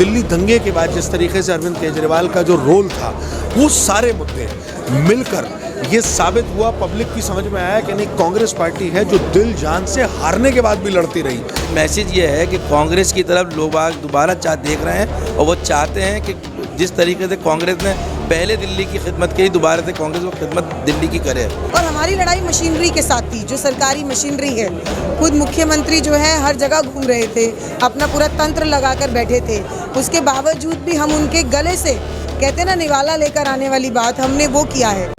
दिल्ली दंगे के बाद जिस तरीके से अरविंद केजरीवाल का जो रोल था, वो सारे मुद्दे मिलकर ये साबित हुआ, पब्लिक की समझ में आया कि नहीं, कांग्रेस पार्टी है जो दिल जान से हारने के बाद भी लड़ती रही। मैसेज ये है कि कांग्रेस की तरफ लोग दोबारा देख रहे हैं और वो चाहते हैं कि जिस तरीके से कांग्रेस ने पहले दिल्ली की खिदमत की, दोबारा से कांग्रेस वो खिदमत दिल्ली की करे। और हमारी लड़ाई मशीनरी के साथ थी, जो सरकारी मशीनरी है। खुद मुख्यमंत्री जो है हर जगह घूम रहे थे, अपना पूरा तंत्र लगाकर बैठे थे। उसके बावजूद भी हम उनके गले से, कहते ना, निवाला लेकर आने वाली बात, हमने वो किया है।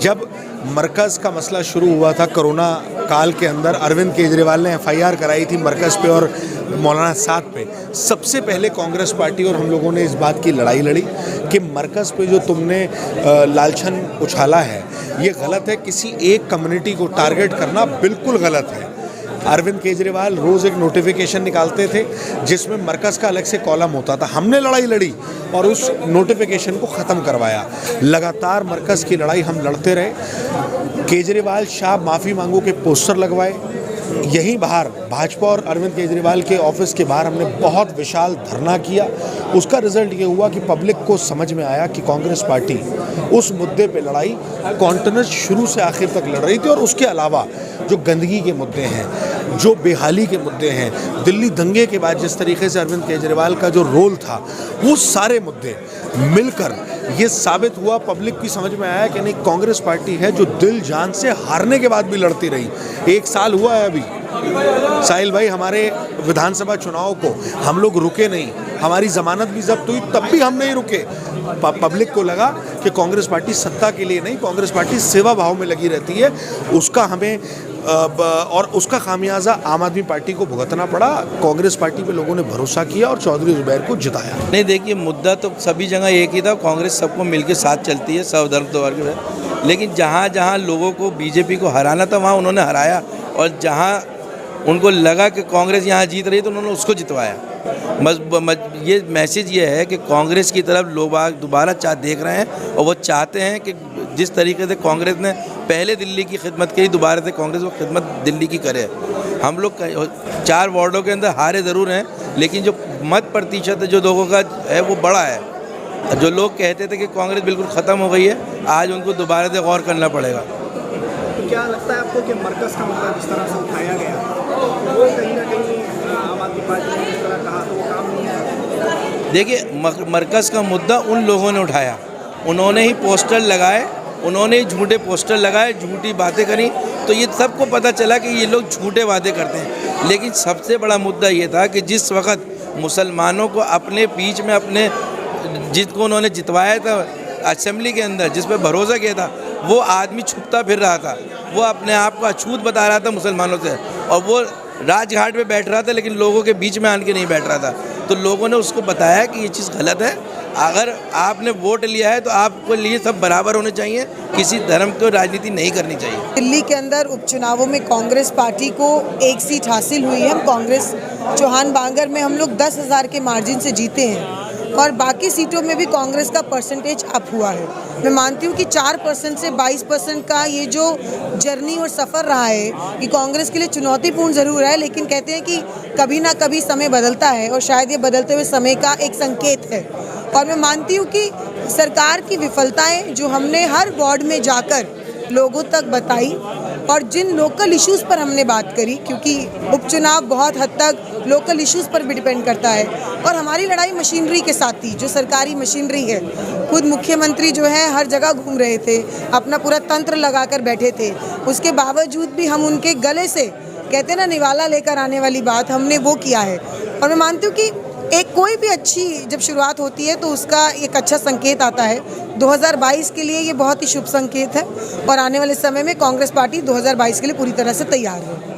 जब मरकज़ का मसला शुरू हुआ था कोरोना काल के अंदर, अरविंद केजरीवाल ने FIR कराई थी मरकज़ पे और मौलाना साद पे। सबसे पहले कांग्रेस पार्टी और हम लोगों ने इस बात की लड़ाई लड़ी कि मरकज़ पे जो तुमने लालछन उछाला है, ये गलत है। किसी एक कम्युनिटी को टारगेट करना बिल्कुल गलत है। अरविंद केजरीवाल रोज़ एक नोटिफिकेशन निकालते थे जिसमें मरकज़ का अलग से कॉलम होता था। हमने लड़ाई लड़ी और उस नोटिफिकेशन को ख़त्म करवाया। लगातार मरकज़ की लड़ाई हम लड़ते रहे। केजरीवाल शाह माफ़ी मांगो के पोस्टर लगवाए। यहीं बाहर भाजपा और अरविंद केजरीवाल के ऑफिस के बाहर हमने बहुत विशाल धरना किया। उसका रिजल्ट ये हुआ कि पब्लिक को समझ में आया कि कांग्रेस पार्टी उस मुद्दे पे लड़ाई कॉन्टिन्यूस शुरू से आखिर तक लड़ रही थी। और उसके अलावा जो गंदगी के मुद्दे हैं, जो बेहाली के मुद्दे हैं, दिल्ली दंगे के बाद जिस तरीके से अरविंद केजरीवाल का जो रोल था, वो सारे मुद्दे मिलकर ये साबित हुआ, पब्लिक की समझ में आया कि नहीं, कांग्रेस पार्टी है जो दिल जान से हारने के बाद भी लड़ती रही। 1 साल हुआ है अभी साहिल भाई, हमारे विधानसभा चुनाव को हम लोग रुके नहीं। हमारी जमानत भी जब्त हुई, तब भी हम नहीं रुके। पब्लिक को लगा कि कांग्रेस पार्टी सत्ता के लिए नहीं, कांग्रेस पार्टी सेवा भाव में लगी रहती है। उसका हमें और उसका खामियाजा आम आदमी पार्टी को भुगतना पड़ा। कांग्रेस पार्टी पे लोगों ने भरोसा किया और चौधरी जुबैर को जिताया। नहीं, देखिए, मुद्दा तो सभी जगह एक ही था। कांग्रेस सबको मिलकर साथ चलती है, सब धर्म त्योहार के। लेकिन जहाँ जहाँ लोगों को बीजेपी को हराना था, वहाँ उन्होंने हराया, और जहाँ उनको लगा कि कांग्रेस यहाँ जीत रही है तो उन्होंने उसको जितवाया। ये मैसेज ये है कि कांग्रेस की तरफ लोग दोबारा देख रहे हैं और वो चाहते हैं कि जिस तरीके से कांग्रेस ने पहले दिल्ली की खिदमत की, दोबारा से कांग्रेस वो खिदमत दिल्ली की करे। हम लोग 4 वार्डों के अंदर हारे ज़रूर हैं, लेकिन जो मत प्रतिशत जो लोगों का है वो बड़ा है। जो लोग कहते थे कि कांग्रेस बिल्कुल ख़त्म हो गई है, आज उनको दोबारा से गौर करना पड़ेगा। तो क्या लगता है आपको कि मरकज़ का मुद्दा जिस तरह से उठाया गया, वो कहीं ना कहीं आम आदमी पार्टी ने जिस तरह कहा तो वो काम नहीं है? देखिए, मरकज़ का मुद्दा उन लोगों ने उठाया, उन्होंने ही पोस्टर लगाए, उन्होंने ही झूठे पोस्टर लगाए, झूठी बातें करी, तो ये सबको पता चला कि ये लोग झूठे वादे करते हैं। लेकिन सबसे बड़ा मुद्दा ये था कि जिस वक्त मुसलमानों को अपने बीच में, अपने जिसको उन्होंने जितवाया था असेंबली के अंदर, जिस पर भरोसा किया था, वो आदमी छुपता फिर रहा था। वो अपने आप को अछूत बता रहा था मुसलमानों से, और वो राजघाट पे बैठ रहा था, लेकिन लोगों के बीच में आन के नहीं बैठ रहा था। तो लोगों ने उसको बताया कि ये चीज़ गलत है। अगर आपने वोट लिया है तो आपको लिए सब बराबर होने चाहिए, किसी धर्म को राजनीति नहीं करनी चाहिए। दिल्ली के अंदर उपचुनावों में कांग्रेस पार्टी को 1 सीट हासिल हुई है। कांग्रेस चौहान बांगर में हम लोग 10,000 के मार्जिन से जीते हैं, और बाकी सीटों में भी कांग्रेस का परसेंटेज अप हुआ है। मैं मानती हूँ कि 4% से 22% का ये जो जर्नी और सफ़र रहा है, ये कांग्रेस के लिए चुनौतीपूर्ण ज़रूर है, लेकिन कहते हैं कि कभी ना कभी समय बदलता है, और शायद ये बदलते हुए समय का एक संकेत है। और मैं मानती हूँ कि सरकार की विफलताएं जो हमने हर वार्ड में जाकर लोगों तक बताई, और जिन लोकल इश्यूज़ पर हमने बात करी, क्योंकि उपचुनाव बहुत हद तक लोकल इश्यूज़ पर भी डिपेंड करता है, और हमारी लड़ाई मशीनरी के साथ थी, जो सरकारी मशीनरी है। खुद मुख्यमंत्री जो है हर जगह घूम रहे थे, अपना पूरा तंत्र लगाकर बैठे थे। उसके बावजूद भी हम उनके गले से, कहते ना, निवाला लेकर आने वाली बात, हमने वो किया है। और मैं मानती हूँ कि कोई भी अच्छी जब शुरुआत होती है तो उसका एक अच्छा संकेत आता है। 2022 के लिए ये बहुत ही शुभ संकेत है, और आने वाले समय में कांग्रेस पार्टी 2022 के लिए पूरी तरह से तैयार है।